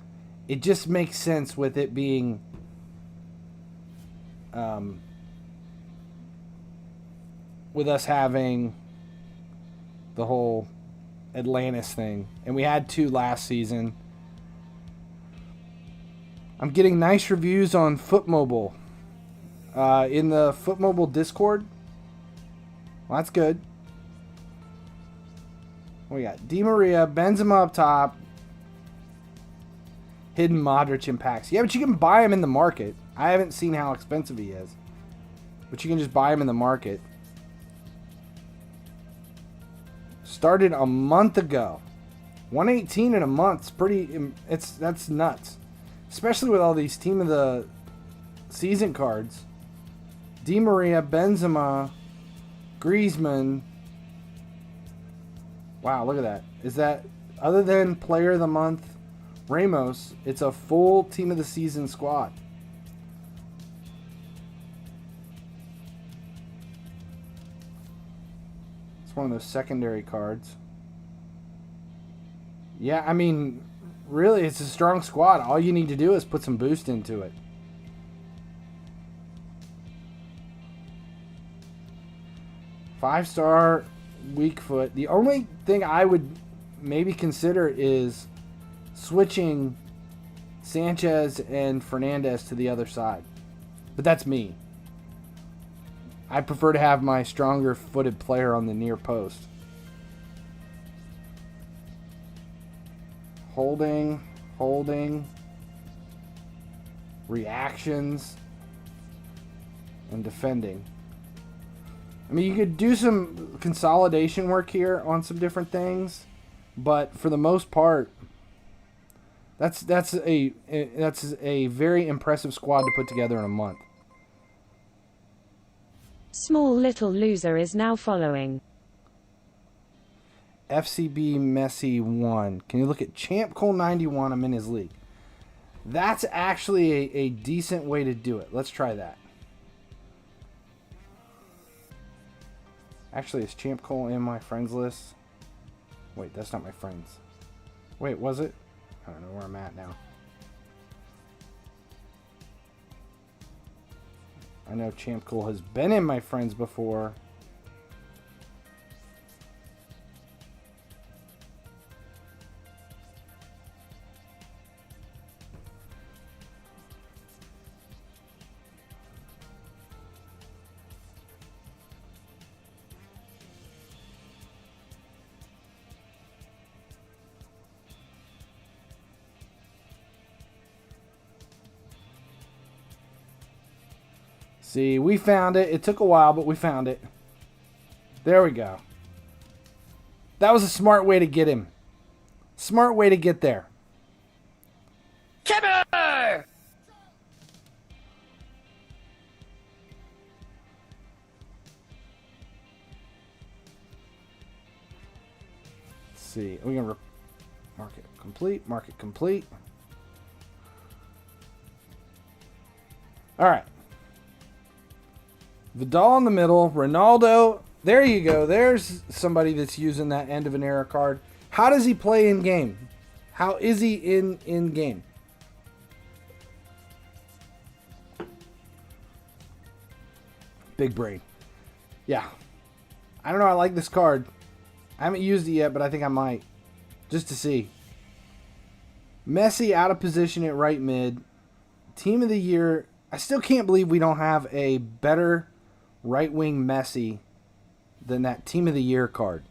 it just makes sense with it being with us having the whole Atlantis thing. And we had 2 last season. I'm getting nice reviews on FIFA Mobile. In the FIFA Mobile Discord. Well, that's good. We got Di Maria, Benzema up top. Hidden Modric in packs. Yeah, but you can buy him in the market. I haven't seen how expensive he is. But you can just buy him in the market. Started a month ago. 118 in a month. That's nuts. Especially with all these team of the season cards. Di Maria, Benzema, Griezmann. Wow, look at that. Is that, other than player of the month, Ramos, it's a full team of the season squad. It's one of those secondary cards. Yeah, I mean, really, it's a strong squad. All you need to do is put some boost into it. Five-star, weak foot. The only thing I would maybe consider is switching Sanchez and Fernandez to the other side. But that's me. I prefer to have my stronger footed player on the near post. Holding. Reactions. And defending. I mean, you could do some consolidation work here on some different things, but for the most part, that's a very impressive squad to put together in a month. Small little loser is now following. FCB Messi 1. Can you look at Champ Cole 91? I'm in his league. That's actually a decent way to do it. Let's try that. Actually, is Champ Cole in my friends list? Wait, that's not my friends. Wait, was it? I don't know where I'm at now. I know Champ Cole has been in my friends before. See, we found it. It took a while, but we found it. There we go. That was a smart way to get him. Smart way to get there. Kibber! Let's see. We're going to mark it complete. Mark it complete. All right. Vidal in the middle, Ronaldo. There you go. There's somebody that's using that end of an era card. How does he play in game? How is he in game? Big brain. Yeah. I don't know. I like this card. I haven't used it yet, but I think I might. Just to see. Messi out of position at right mid. Team of the year. I still can't believe we don't have a better right wing Messi than that team of the year card.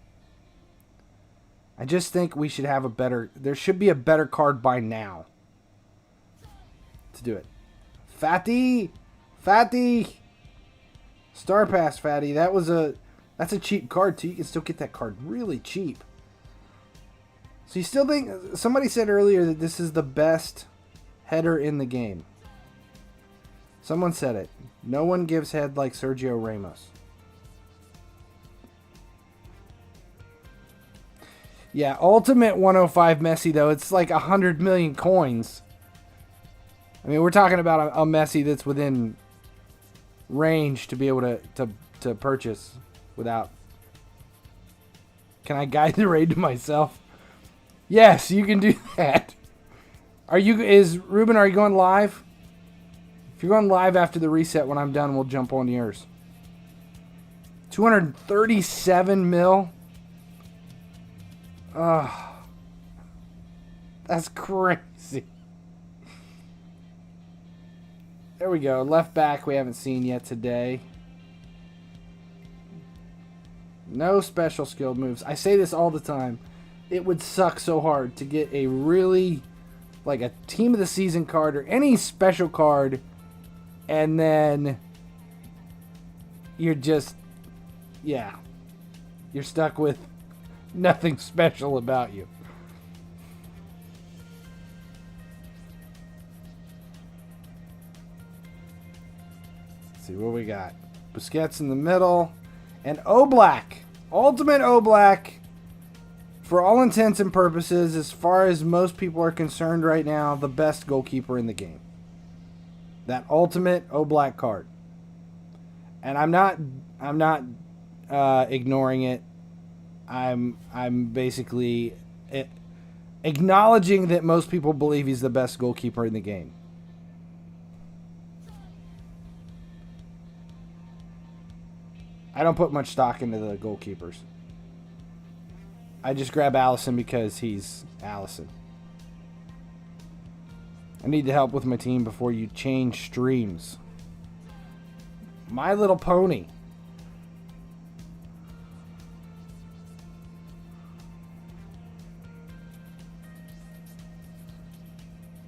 I just think we should have a better, there should be a better card by now to do it. Fatty. Star Pass, Fatty. That's a cheap card too. You can still get that card really cheap. So you still think, somebody said earlier that this is the best header in the game. Someone said it. No one gives head like Sergio Ramos. Yeah, Ultimate 105 Messi though, it's like 100 million coins. I mean, we're talking about a Messi that's within range to be able to purchase without. Can I guide the raid to myself? Yes, you can do that. Ruben, are you going live? If you're going live after the reset, when I'm done, we'll jump on yours. 237 mil. Oh, that's crazy. There we go. Left back we haven't seen yet today. No special skill moves. I say this all the time. It would suck so hard to get a really, like a team of the season card or any special card, and then you're just, yeah, you're stuck with nothing special about you. Let's see what we got. Busquets in the middle. And Oblak. Ultimate Oblak. For all intents and purposes, as far as most people are concerned right now, the best goalkeeper in the game. That Ultimate Oblak card. And I'm not ignoring it. I'm basically acknowledging that most people believe he's the best goalkeeper in the game. I don't put much stock into the goalkeepers. I just grab Allison because he's Allison. I need to help with my team before you change streams. My Little Pony.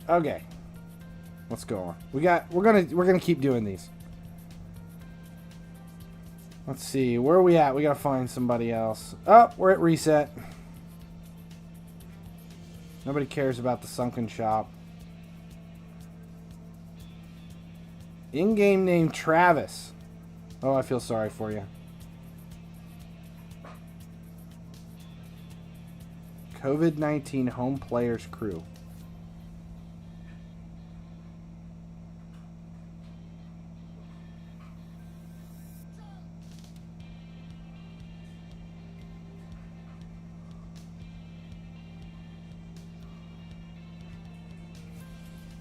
Okay. Let's go on. We're gonna keep doing these. Let's see, where are we at? We gotta find somebody else. Oh, we're at reset. Nobody cares about the sunken shop. In-game name Travis. Oh, I feel sorry for you. COVID-19 home players crew.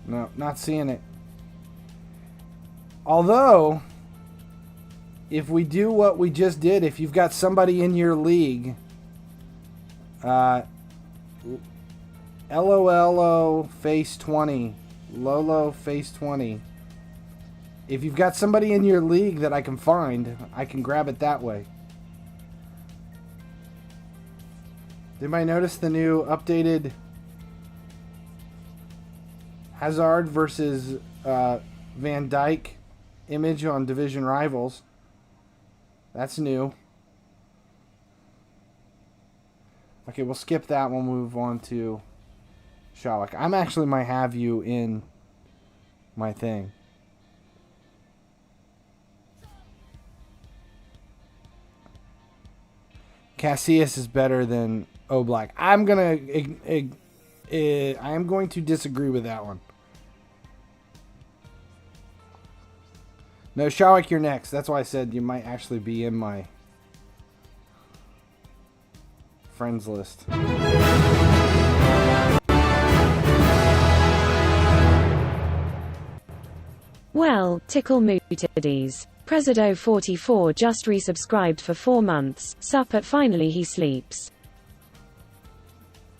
No, not seeing it. Although, if we do what we just did, if you've got somebody in your league, LOLO face 20, Lolo face 20. If you've got somebody in your league that I can find, I can grab it that way. Did anybody notice the new updated Hazard versus Van Dijk image on Division Rivals? That's new. Okay, we'll skip that one. We'll move on to Shalak. I'm actually might have you in my thing. Casillas is better than Oblak. I am going to disagree with that one. No, Shawik, you're next. That's why I said you might actually be in my friends list. Well, tickle mootides. Presido44 just resubscribed for 4 months. Sup at finally he sleeps.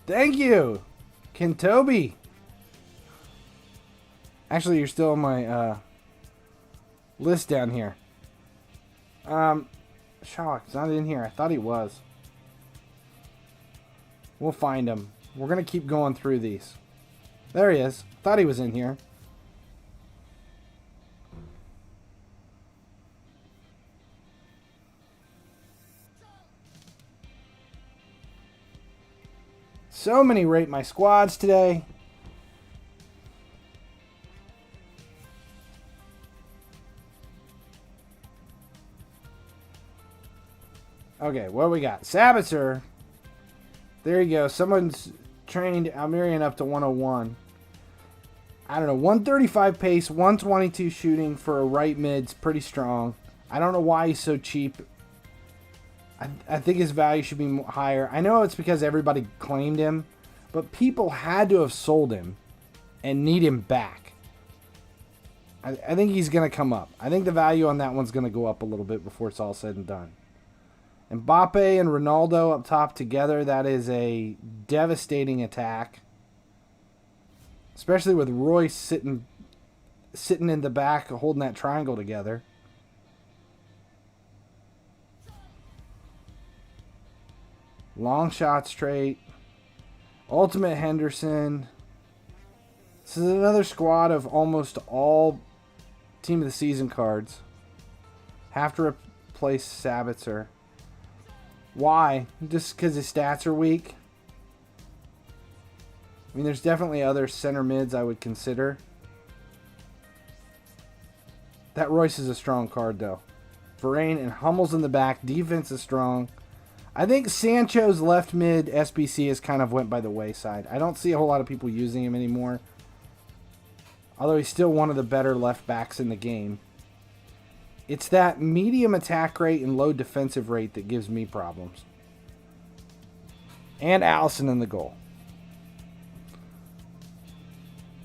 Thank you, Kentobi. Actually, you're still on my list down here. Shark's not in here. I thought he was. We'll find him. We're gonna keep going through these. There he is. Thought he was in here. So many rate my squads today. Okay, what do we got? Sabitzer. There you go. Someone's trained Almirian up to 101. I don't know. 135 pace, 122 shooting for a right mid's pretty strong. I don't know why he's so cheap. I think his value should be higher. I know it's because everybody claimed him, but people had to have sold him and need him back. I think he's going to come up. I think the value on that one's going to go up a little bit before it's all said and done. Mbappe and Ronaldo up top together, that is a devastating attack. Especially with Royce sitting in the back holding that triangle together. Long shot straight. Ultimate Henderson. This is another squad of almost all Team of the Season cards. Have to replace Sabitzer. Why? Just because his stats are weak? I mean, there's definitely other center mids I would consider. That Royce is a strong card, though. Varane and Hummel's in the back. Defense is strong. I think Sancho's left mid SBC has kind of went by the wayside. I don't see a whole lot of people using him anymore. Although he's still one of the better left backs in the game. It's that medium attack rate and low defensive rate that gives me problems. And Allison in the goal.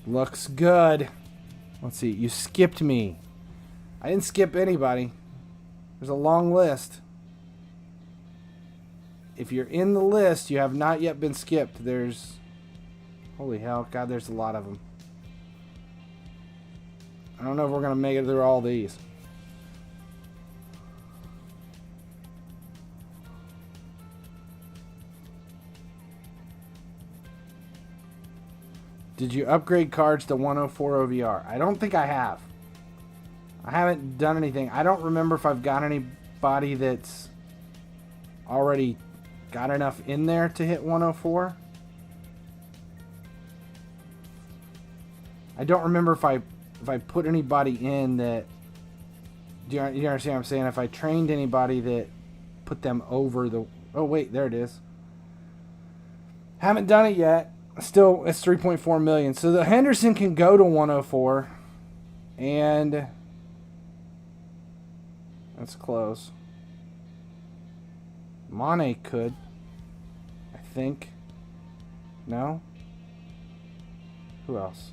Looks good. Let's see. You skipped me. I didn't skip anybody. There's a long list. If you're in the list, you have not yet been skipped. There's... Holy hell. God, there's a lot of them. I don't know if we're going to make it through all these. Did you upgrade cards to 104 OVR? I don't think I have. I haven't done anything. I don't remember if I've got anybody that's already got enough in there to hit 104. I don't remember if I put anybody in that... Do you understand what I'm saying? If I trained anybody that put them over the... Oh, wait, there it is. Haven't done it yet. Still, it's 3.4 million. So the Henderson can go to 104. And that's close. Mane could. I think. No? Who else?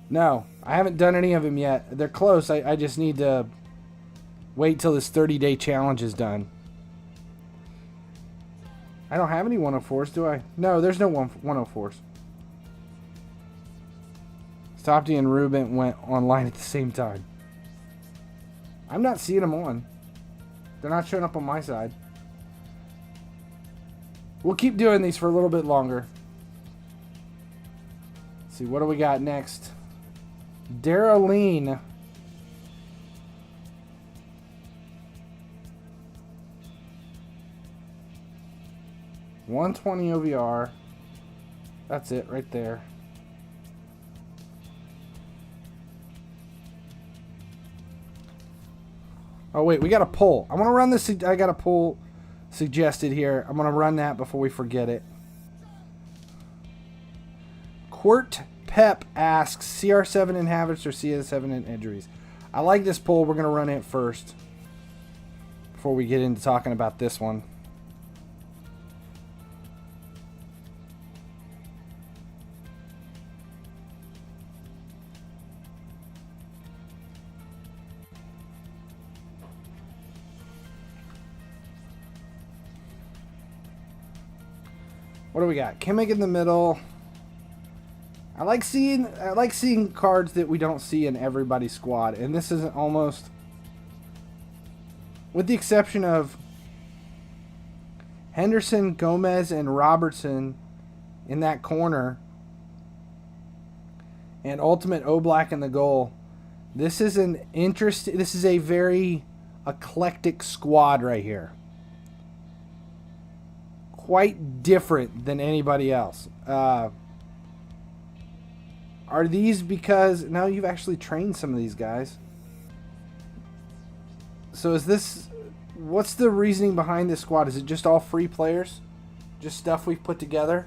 No, I haven't done any of them yet. They're close. I just need to wait till this 30-day challenge is done. I don't have any 104s, do I? No, there's no 104s. Stopty and Ruben went online at the same time. I'm not seeing them on. They're not showing up on my side. We'll keep doing these for a little bit longer. Let's see, what do we got next? Darylene. $120 OVR. That's it right there. Oh wait, we got a poll. I want to run this. I got a poll suggested here. I'm going to run that before we forget it. Quirt Pep asks CR7 in Havertz or CS7 in injuries. I like this poll. We're going to run it first before we get into talking about this one. What do we got? Kimmich in the middle. I like seeing cards that we don't see in everybody's squad, and this is almost, with the exception of Henderson, Gomez, and Robertson in that corner, and Ultimate Oblak in the goal. This is This is a very eclectic squad right here. quite different than anybody else. Are these because now you've actually trained some of these guys? So is this, what's the reasoning behind this squad? Is it just all free players? Just stuff we've put together?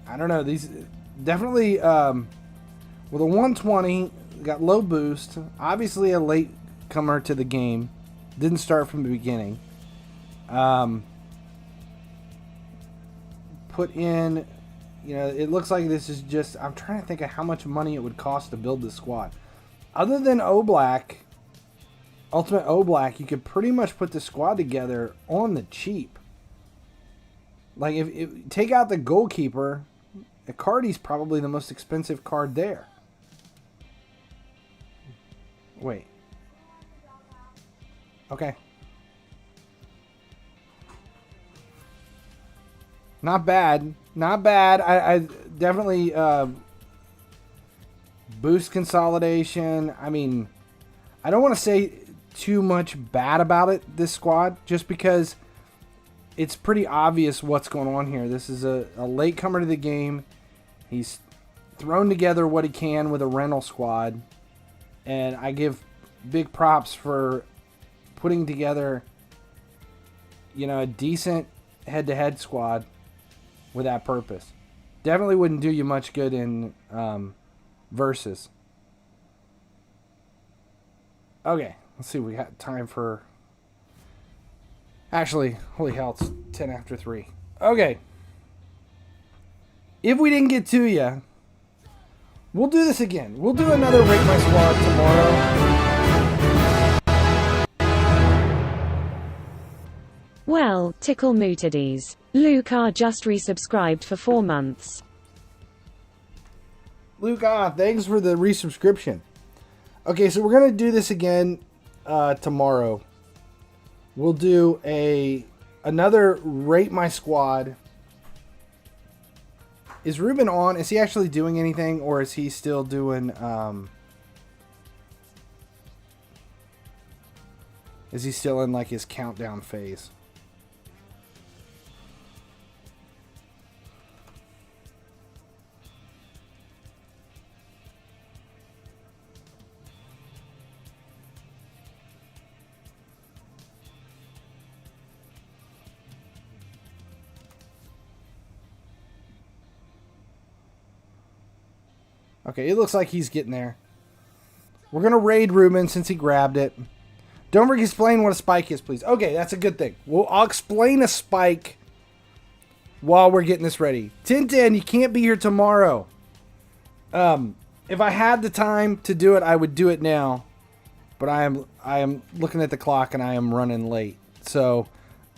I don't know. These definitely with a 120 got low boost. Obviously a late comer to the game. Didn't start from the beginning. Put in, you know, it looks like this is just, I'm trying to think of how much money it would cost to build this squad. Other than Oblak, Ultimate Oblak, you could pretty much put the squad together on the cheap. Like if take out the goalkeeper, Icardi's probably the most expensive card there. Wait. Okay. Not bad. Not bad. I definitely boost consolidation. I mean, I don't want to say too much bad about it, this squad, just because it's pretty obvious what's going on here. This is a latecomer to the game. He's thrown together what he can with a rental squad. And I give big props for putting together, you know, a decent head-to-head squad with that purpose. Definitely wouldn't do you much good in versus. Okay, let's see. We got time for... Actually, holy hell, it's 10 after 3. Okay. If we didn't get to you, we'll do this again. We'll do another Rate My Squad tomorrow. Well, tickle mootides. Luke R just resubscribed for 4 months. Luke, thanks for the resubscription. Okay, so we're going to do this again tomorrow. We'll do another Rate My Squad. Is Ruben on? Is he actually doing anything, or is he still doing... is he still in like his countdown phase? Okay, it looks like he's getting there. We're going to raid Ruben since he grabbed it. Don't forget to explain what a spike is, please. Okay, that's a good thing. I'll explain a spike while we're getting this ready. Tintin, you can't be here tomorrow. If I had the time to do it, I would do it now. But I am looking at the clock and I am running late. So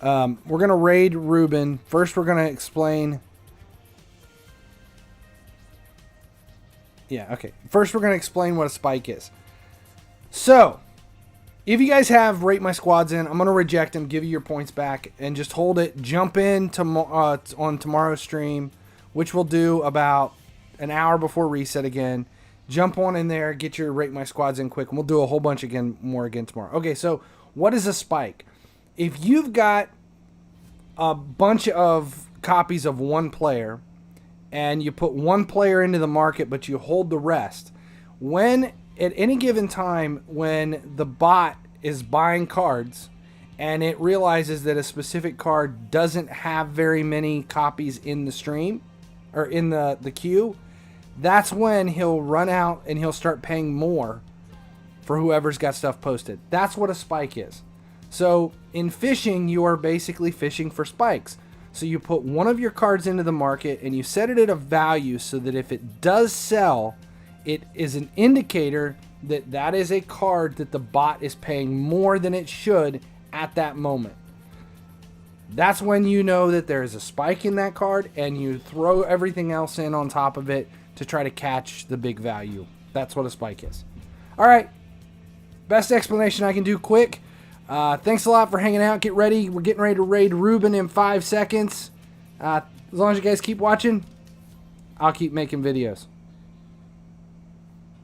we're going to raid Ruben. First, we're going to explain... Yeah, okay. First, we're going to explain what a spike is. So, if you guys have Rate My Squads in, I'm going to reject them, give you your points back, and just hold it. Jump in on tomorrow's stream, which we'll do about an hour before reset again. Jump on in there, get your Rate My Squads in quick, and we'll do a whole bunch more again tomorrow. Okay, so what is a spike? If you've got a bunch of copies of one player... and you put one player into the market, but you hold the rest. When, at any given time, when the bot is buying cards and it realizes that a specific card doesn't have very many copies in the stream, or in the queue, that's when he'll run out and he'll start paying more for whoever's got stuff posted. That's what a spike is. So, in fishing, you are basically fishing for spikes. So you put one of your cards into the market and you set it at a value so that if it does sell, it is an indicator that that is a card that the bot is paying more than it should at that moment. That's when you know that there is a spike in that card, and you throw everything else in on top of it to try to catch the big value. That's what a spike is. All right. Best explanation I can do quick. Thanks a lot for hanging out. Get ready. We're getting ready to raid Ruben in 5 seconds. As long as you guys keep watching, I'll keep making videos.